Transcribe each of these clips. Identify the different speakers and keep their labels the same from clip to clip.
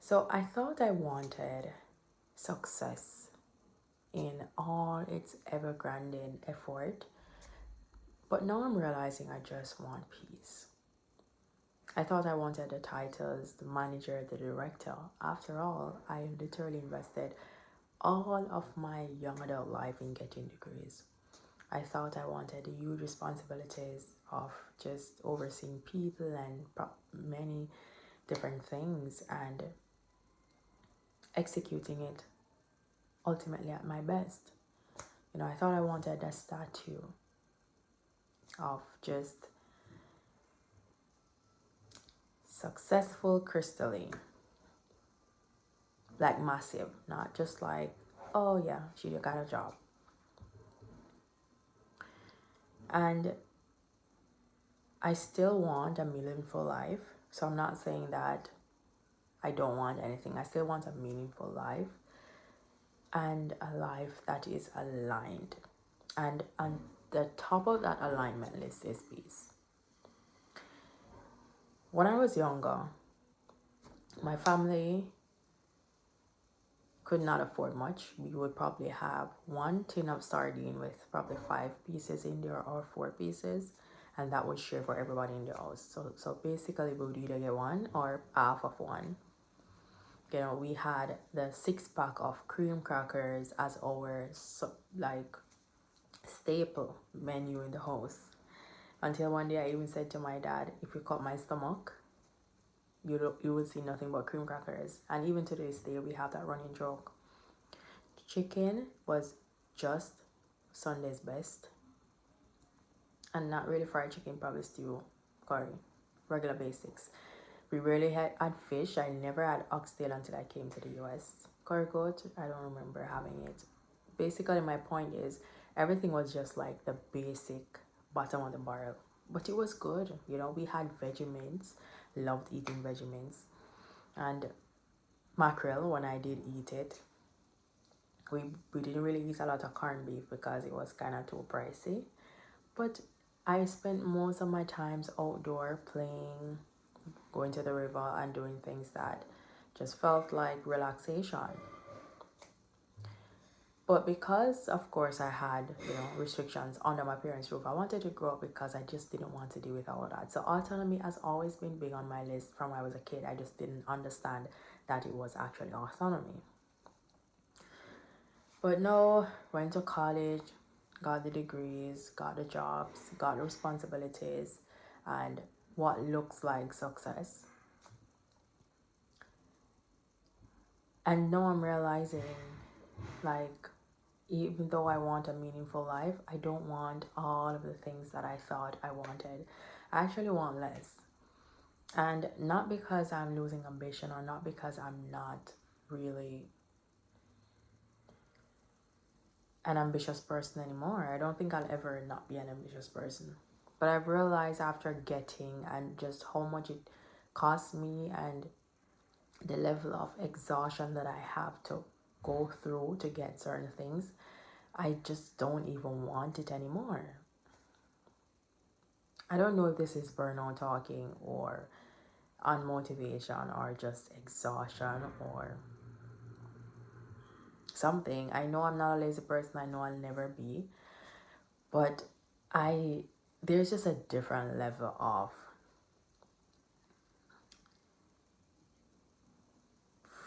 Speaker 1: So I thought I wanted success in all its ever-granding effort, but now I'm realizing I just want peace. I thought I wanted the titles, the manager, the director. After all, I literally invested all of my young adult life in getting degrees. I thought I wanted the huge responsibilities of just overseeing people and many different things and executing it ultimately at my best. I thought I wanted that statue of just successful Khrista-Lee, like massive, not just like, oh yeah, she got a job. And I still want a meaningful life. So I'm not saying that I don't want anything. I still want a meaningful life and a life that is aligned. And on the top of that alignment list is peace. When I was younger, my family could not afford much. We would probably have one tin of sardine with probably 5 pieces in there or 4 pieces, and that would share for everybody in the house. So basically we would either get one or half of one. We had the 6-pack of cream crackers as our staple menu in the house. Until one day I even said to my dad, if you cut my stomach, you will see nothing but cream crackers. And even to this day we have that running joke. Chicken was just Sunday's best, and not really fried chicken, probably stew, curry, regular basics. We rarely had fish. I never had oxtail until I came to the US. Curry goat, I don't remember having it. Basically, my point is everything was just like the basic bottom of the barrel, but it was good. We had Vegemins, loved eating Vegemins, and mackerel when I did eat it. We didn't really eat a lot of corned beef because it was kind of too pricey. But I spent most of my times outdoor playing, going to the river and doing things that just felt like relaxation. But because, of course, I had, restrictions under my parents' roof, I wanted to grow up because I just didn't want to deal with all of that. So autonomy has always been big on my list from when I was a kid. I just didn't understand that it was actually autonomy. But no, went to college, got the degrees, got the jobs, got the responsibilities, and what looks like success. And now I'm realizing, like, even though I want a meaningful life, I don't want all of the things that I thought I wanted. I actually want less. And not because I'm losing ambition or not because I'm not really an ambitious person anymore. I don't think I'll ever not be an ambitious person. But I've realized after getting and just how much it costs me and the level of exhaustion that I have to go through to get certain things, I just don't even want it anymore. I don't know if this is burnout talking or unmotivation or just exhaustion or something. I know I'm not a lazy person. I know I'll never be. But there's just a different level of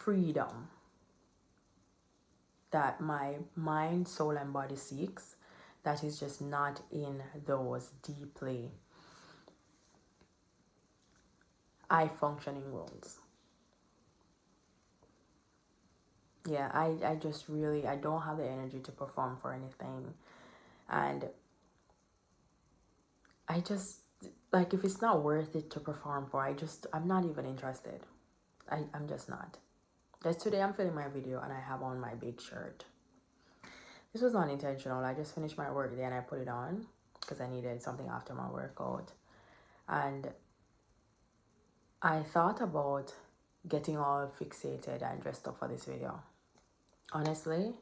Speaker 1: freedom that my mind, soul, and body seeks that is just not in those deeply high functioning roles. Yeah, I just really, I don't have the energy to perform for anything. And I just, like, if it's not worth it to perform for, I'm not even interested. I'm just not. Just today I'm filming my video and I have on my big shirt. This was not intentional. I just finished my work day and I put it on because I needed something after my workout. And I thought about getting all fixated and dressed up for this video. Honestly,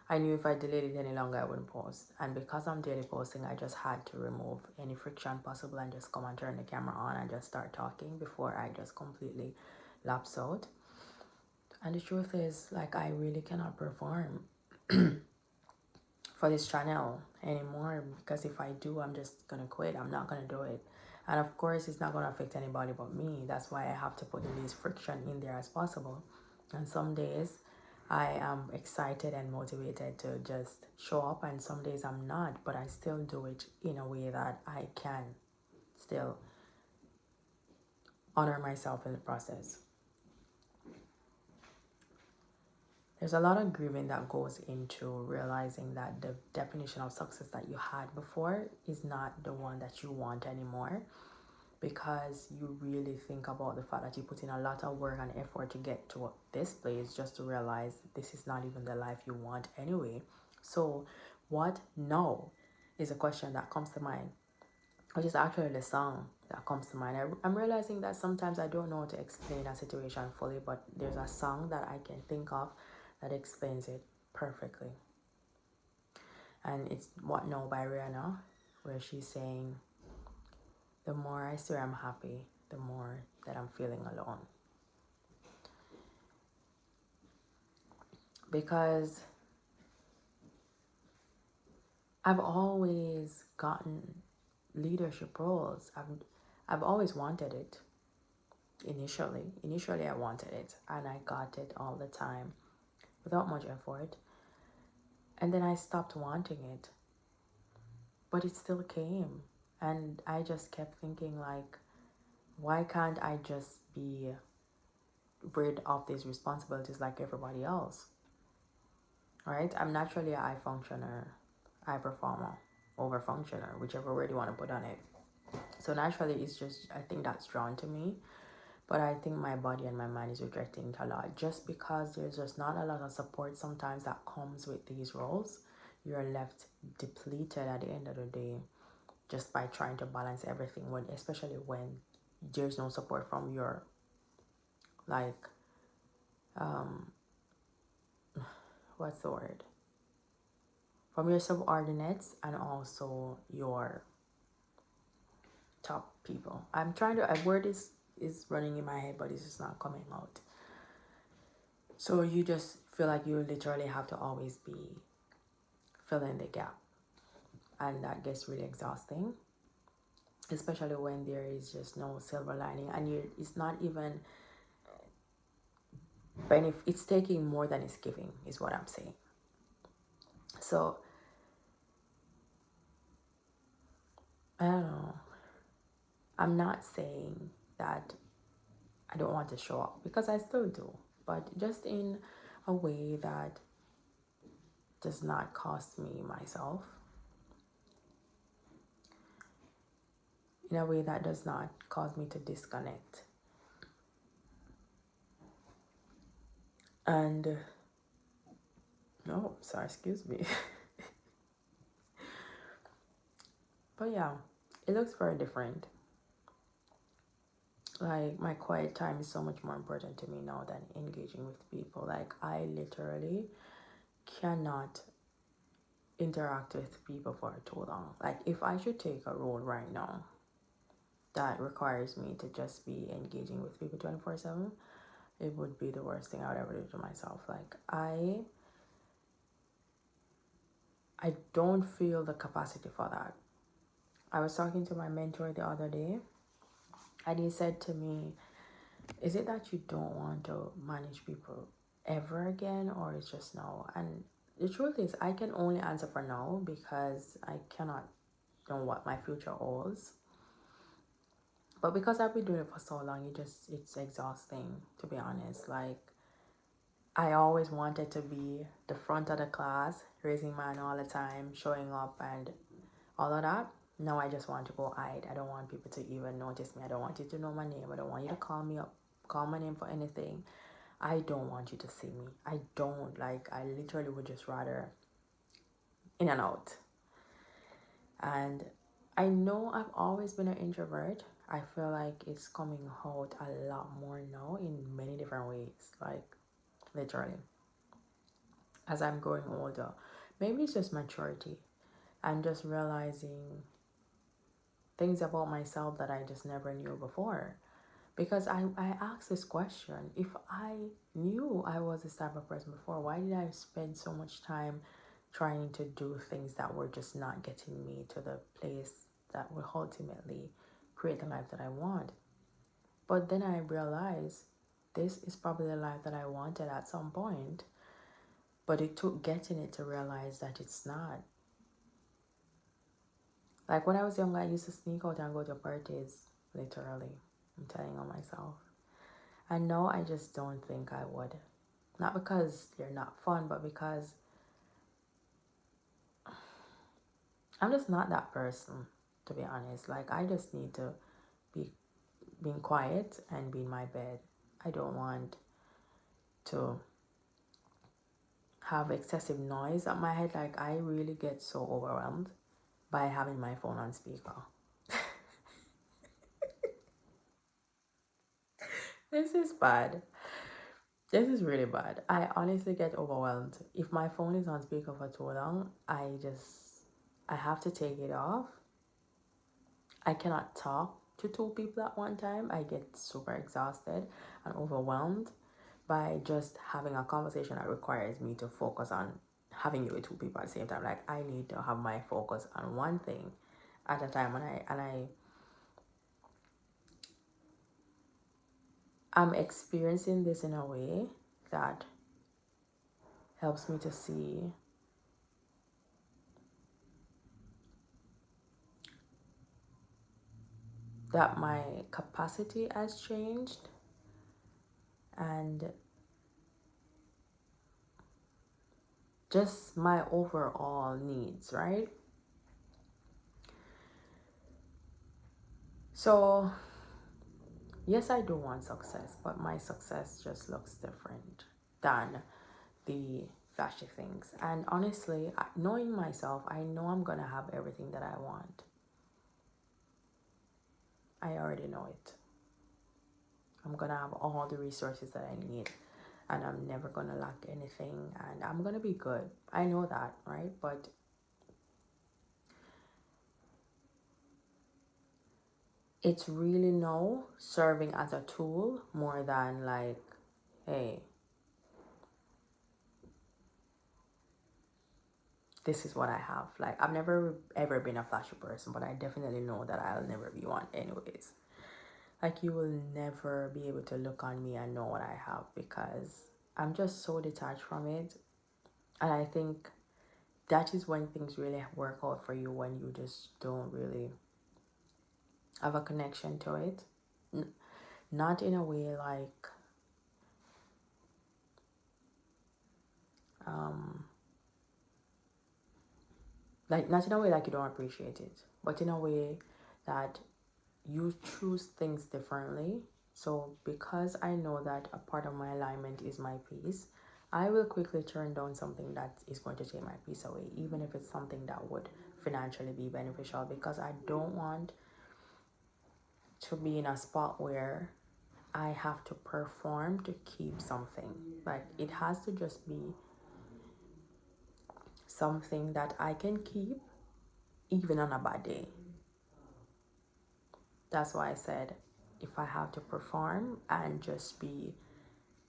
Speaker 1: I knew if I delayed it any longer, I wouldn't post. And because I'm daily posting, I just had to remove any friction possible and just come and turn the camera on and just start talking before I just completely lapse out. And the truth is, like, I really cannot perform for this channel anymore, because if I do, I'm just gonna quit. I'm not gonna do it. And of course, it's not gonna affect anybody but me. That's why I have to put the least friction in there as possible. And some days I am excited and motivated to just show up, and some days I'm not, but I still do it in a way that I can still honor myself in the process. There's a lot of grieving that goes into realizing that the definition of success that you had before is not the one that you want anymore, because you really think about the fact that you put in a lot of work and effort to get to this place, just to realize this is not even the life you want anyway. So what now is a question that comes to mind, which is actually the song that comes to mind. I'm realizing that sometimes I don't know how to explain a situation fully, but there's a song that I can think of that explains it perfectly. And it's What Now by Rihanna, where she's saying, the more I say I'm happy, the more that I'm feeling alone. Because I've always gotten leadership roles. I've always wanted it. Initially I wanted it, and I got it all the time without much effort. And then I stopped wanting it, but it still came. And I just kept thinking, like, why can't I just be rid of these responsibilities like everybody else? All right, I'm naturally a high functioner, high performer, over functioner, whichever word you want to put on it. So naturally, it's just, I think that's drawn to me. But I think my body and my mind is rejecting it a lot, just because there's just not a lot of support sometimes that comes with these roles. You're left depleted at the end of the day, just by trying to balance everything, when especially when there's no support from your, like, what's the word, from your subordinates and also your top people. I'm trying to, a word is running in my head, but it's just not coming out. So you just feel like you literally have to always be filling the gap, and that gets really exhausting, especially when there is just no silver lining, and it's not even it's taking more than it's giving, is what I'm saying. So I don't know, I'm not saying that I don't want to show up, because I still do, but just in a way that does not cost me myself, in a way that does not cause me to disconnect. And no, sorry, excuse me. But yeah, it looks very different. Like, my quiet time is so much more important to me now than engaging with people. Like, I literally cannot interact with people for too long. Like, if I should take a role right now that requires me to just be engaging with people 24/7, it would be the worst thing I would ever do to myself. Like, I don't feel the capacity for that. I was talking to my mentor the other day, and he said to me, is it that you don't want to manage people ever again, or it's just now? And the truth is, I can only answer for now, because I cannot know what my future holds. But because I've been doing it for so long, it's exhausting, to be honest. Like, I always wanted to be the front of the class, raising my hand all the time, showing up and all of that. Now I just want to go hide. I don't want people to even notice me. I don't want you to know my name. I don't want you to call me up, call my name for anything. I don't want you to see me. I don't, like, I literally would just rather in and out. And I know I've always been an introvert. I feel like it's coming out a lot more now in many different ways, like, literally. As I'm growing older, maybe it's just maturity. I'm just realizing things about myself that I just never knew before. Because I asked this question. If I knew I was this type of person before, why did I spend so much time trying to do things that were just not getting me to the place that would ultimately create the life that I want? But then I realized this is probably the life that I wanted at some point. But it took getting it to realize that it's not. Like when I was younger, I used to sneak out and go to parties, literally. I'm telling on myself. And now I just don't think I would. Not because they're not fun, but because I'm just not that person, to be honest. Like I just need to be being quiet and be in my bed. I don't want to have excessive noise at my head. Like I really get so overwhelmed by having my phone on speaker. This is bad. This is really bad. I honestly get overwhelmed. If my phone is on speaker for too long, I have to take it off. I cannot talk to two people at one time. I get super exhausted and overwhelmed by just having a conversation that requires me to focus on having it with two people at the same time. Like I need to have my focus on one thing at a time, and I'm experiencing this in a way that helps me to see that my capacity has changed and just my overall needs, right? So, yes, I do want success, but my success just looks different than the flashy things. And honestly, knowing myself, I know I'm gonna have everything that I want. I already know it. I'm gonna have all the resources that I need, and I'm never gonna lack anything, and I'm gonna be good. I know that, right? But it's really now serving as a tool more than like, hey, this is what I have. Like, I've never ever been a flashy person, but I definitely know that I'll never be one anyways. Like, you will never be able to look on me and know what I have because I'm just so detached from it. And I think that is when things really work out for you, when you just don't really have a connection to it. Not in a way like not in a way like you don't appreciate it, but in a way that you choose things differently. So because I know that a part of my alignment is my peace, I will quickly turn down something that is going to take my peace away, even if it's something that would financially be beneficial, because I don't want to be in a spot where I have to perform to keep something. Like it has to just be something that I can keep even on a bad day. That's why I said if I have to perform and just be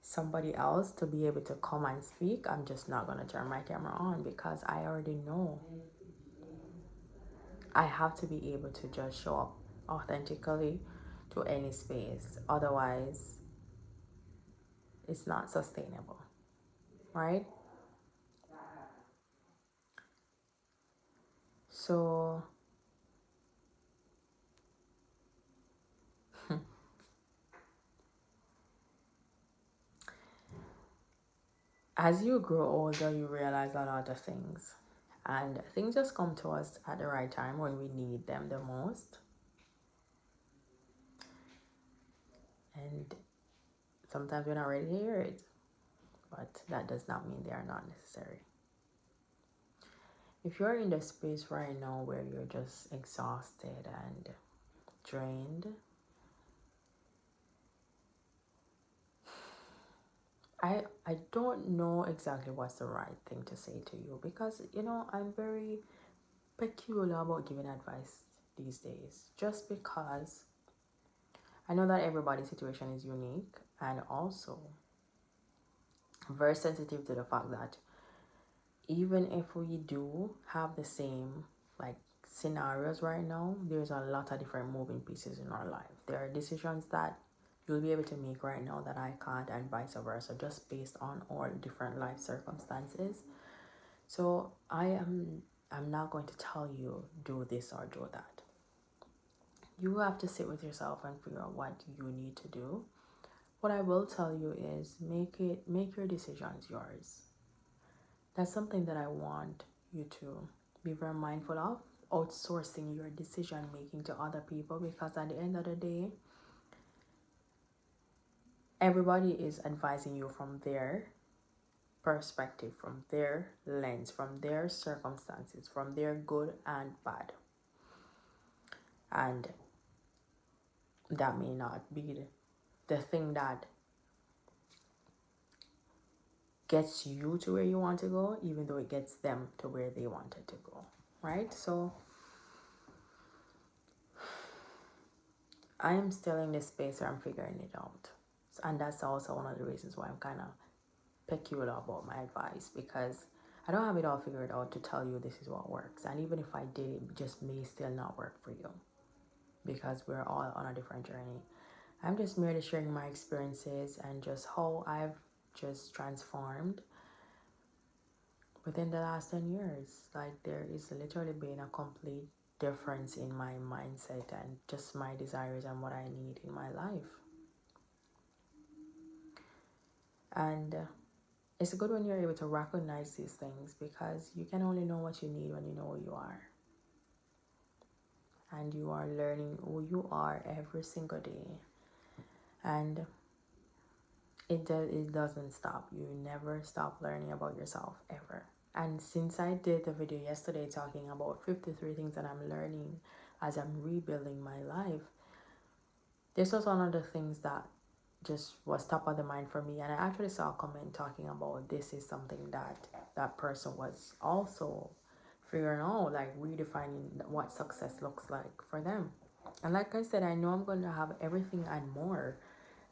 Speaker 1: somebody else to be able to come and speak, I'm just not going to turn my camera on because I already know I have to be able to just show up authentically to any space. Otherwise, it's not sustainable, right? So, as you grow older, you realize a lot of things. And things just come to us at the right time when we need them the most. And sometimes we're not ready to hear it, but that does not mean they are not necessary. If you're in the space right now where you're just exhausted and drained, I don't know exactly what's the right thing to say to you because, I'm very peculiar about giving advice these days just because I know that everybody's situation is unique, and also very sensitive to the fact that even if we do have the same like scenarios right now, there's a lot of different moving pieces in our life. There are decisions that you'll be able to make right now that I can't, and vice versa, just based on all different life circumstances. So I'm not going to tell you do this or do that. You have to sit with yourself and figure out what you need to do. What I will tell you is make your decisions yours. That's something that I want you to be very mindful of, outsourcing your decision making to other people, because at the end of the day, everybody is advising you from their perspective, from their lens, from their circumstances, from their good and bad. And that may not be the thing that gets you to where you want to go, even though it gets them to where they wanted to go, right? So I am still in this space where I'm figuring it out. And that's also one of the reasons why I'm kind of peculiar about my advice, because I don't have it all figured out to tell you this is what works. And even if I did, it just may still not work for you, because we're all on a different journey. I'm just merely sharing my experiences and just how I've just transformed within the last 10 years. Like, there is literally been a complete difference in my mindset and just my desires and what I need in my life. And it's good when you're able to recognize these things, because you can only know what you need when you know who you are. And you are learning who you are every single day. And it doesn't stop. You never stop learning about yourself, ever. And since I did the video yesterday talking about 53 things that I'm learning as I'm rebuilding my life, this was one of the things that just was top of the mind for me. And I actually saw a comment talking about this is something that that person was also figuring out, like redefining what success looks like for them. And like I said, I know I'm going to have everything and more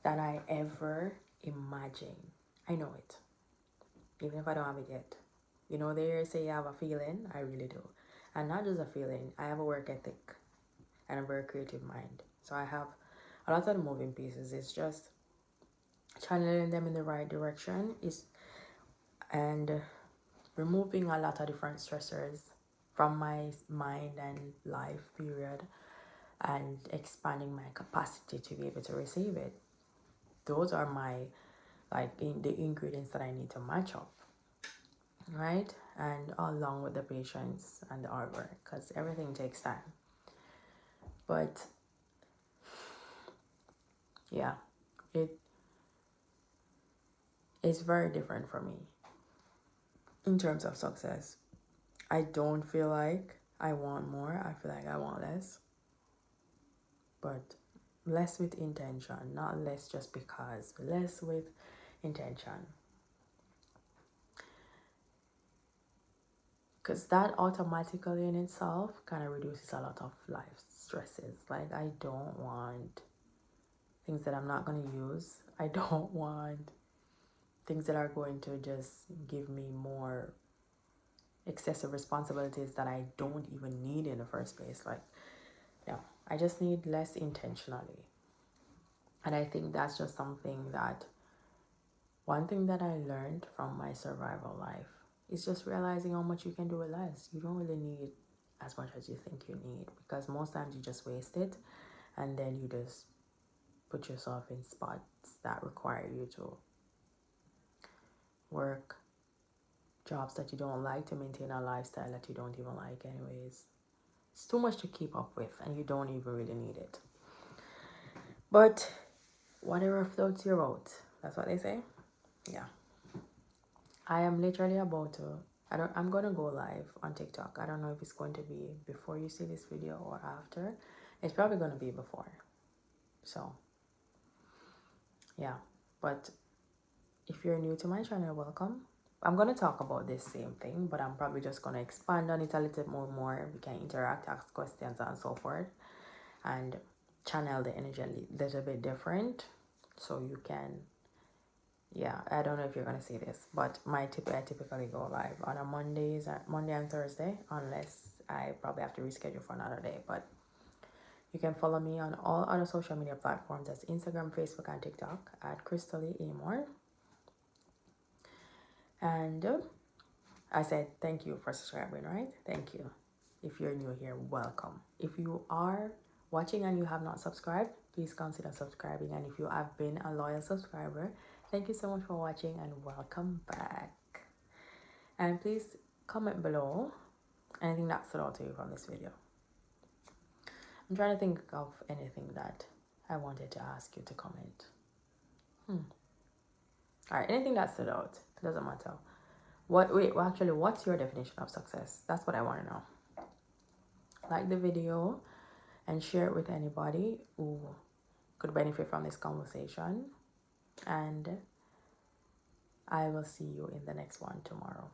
Speaker 1: than I ever imagined. I know it, even if I don't have it yet. You know, they say you have a feeling. I really do. And not just a feeling, I have a work ethic and a very creative mind. So I have a lot of the moving pieces. It's just channeling them in the right direction and removing a lot of different stressors from my mind and life period, and expanding my capacity to be able to receive it. Those are my the ingredients that I need to match up, right? And along with the patience and the hard work, because everything takes time. But yeah, it's very different for me in terms of success. I don't feel like I want more. I feel like I want less. But less with intention, not less just because. Less with intention. Because that automatically in itself kind of reduces a lot of life stresses. Like, I don't want things that I'm not going to use. I don't want things that are going to just give me more excessive responsibilities that I don't even need in the first place. Like, no, I just need less intentionally. And I think that's just something that, one thing that I learned from my survival life is just realizing how much you can do with less. You don't really need as much as you think you need, because most times you just waste it, and then you just put yourself in spots that require you to work jobs that you don't like to maintain a lifestyle that you don't even like anyways. It's too much to keep up with, and you don't even really need it. But whatever floats your boat, that's what they say. Yeah, I am literally about to, I'm gonna go live on TikTok. I don't know if it's going to be before you see this video or after. It's probably gonna be before. So yeah, but if you're new to my channel, welcome. I'm gonna talk about this same thing, but I'm probably just gonna expand on it a little more. We can interact, ask questions and so forth, and channel the energy a little bit different, so you can, yeah, I don't know if you're gonna see this, but I typically go live on a Monday and Thursday, unless I probably have to reschedule for another day. But you can follow me on all other social media platforms, that's Instagram, Facebook, and TikTok at Khrista-Lee Amor. And I said thank you for subscribing, right? Thank you. If you're new here, welcome. If you are watching and you have not subscribed, please consider subscribing. And if you have been a loyal subscriber, thank you so much for watching and welcome back. And please comment below anything that stood out to you from this video. I'm trying to think of anything that I wanted to ask you to comment. All right, anything that stood out, it doesn't matter. Actually, what's your definition of success? That's what I want to know. Like the video and share it with anybody who could benefit from this conversation. And I will see you in the next one tomorrow.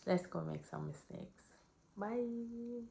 Speaker 1: Let's go make some mistakes. Bye.